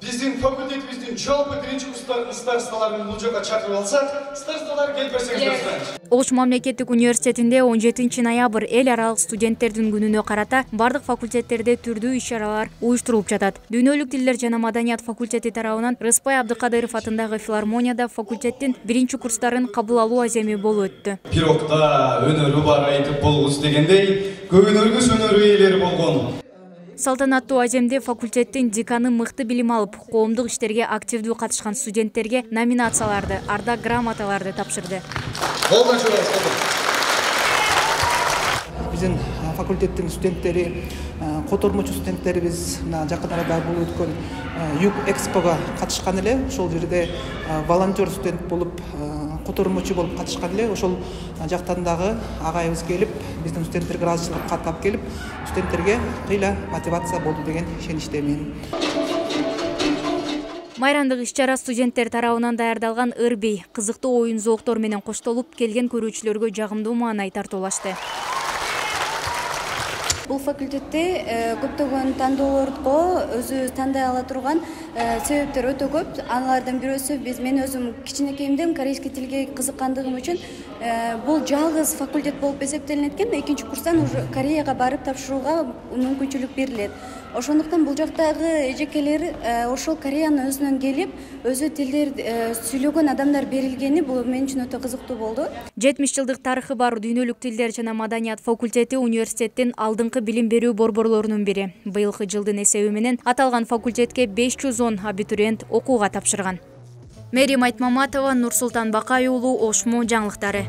Биздин факультетибиздин жалпы биринчи курстардын старосталарын бул жака чакырып алсак, старосталар келип берсеңиздер. Ош мамлекеттик университетинде 17 ноябрь эл аралык студенттердин күнүнө карата бардык факультеттерде түрдүү иш-чаралар уюштурулуп жатат. Дүйнөлүк тилдер жана маданият факультети тарабынан Рыспай Абдыкадыров атындагы филармонияда факультеттин биринчи курстарын кабыл алуу аземи болуп өттү. Пирокта өнөрү бар айтып болгус дегендей, көбүнөргүс өнөр ээлери болгон. Салтанаттуу аземде факультеттин деканы мыкты билим алып, коомдук иштерге активдүү катышкан студенттерге номинацияларды, ардак грамоталарды тапшырды. Биздин факультеттин студенттери, котормочу студенттерибиз жакын арада бул өткөн Юг Экспого катышкан эле. Ошол жерде волонтер студент болуп, котормочу болуп катышкан эле. Ошол жактан дагы агайыбыз келип, биздин студенттерге ыраазычылык каттап келип, студенттерге кыйла мотивация болду деген ишеничтемин. Майрамдык иш-чара студенттер тарабынан даярдалган ыр-бей, кызыктуу оюн-зооктор менен коштолуп, келген көрүүчүлөргө жагымдуу маанай тартуулашты. Бул факультетте көптөгөн тандоолорго өзү тандай ала турган себептер өтө көп. Алардын бирөөсү мен өзүм кичинекейимден корейский тилге кызыккандыгым үчүн бул жалгыз факультет болуп эсептелинет экен. Экинчи курстан уже Кореяга барып тапшырууга мүмкүнчүлүк берилет. Ошондуктан бул жактагы эжекелер ошол Кореянын өзүнөн келип, өзү тилдер сүйлөгөн адамдар берилгени бул мен үчүн өтө кызыктуу болду. 70 жылдык тарыхы бар дүйнөлүк тилдер жана маданият факультети университеттин алдыңкы билим берүү борборлорунун бири. Быйылкы жылдын эсеби менен аталган факультетке 510 абитуриент окууга тапшырган. Мерим Айтмаматова, Нурсултан Бакай уулу, Ош жаңылыктары.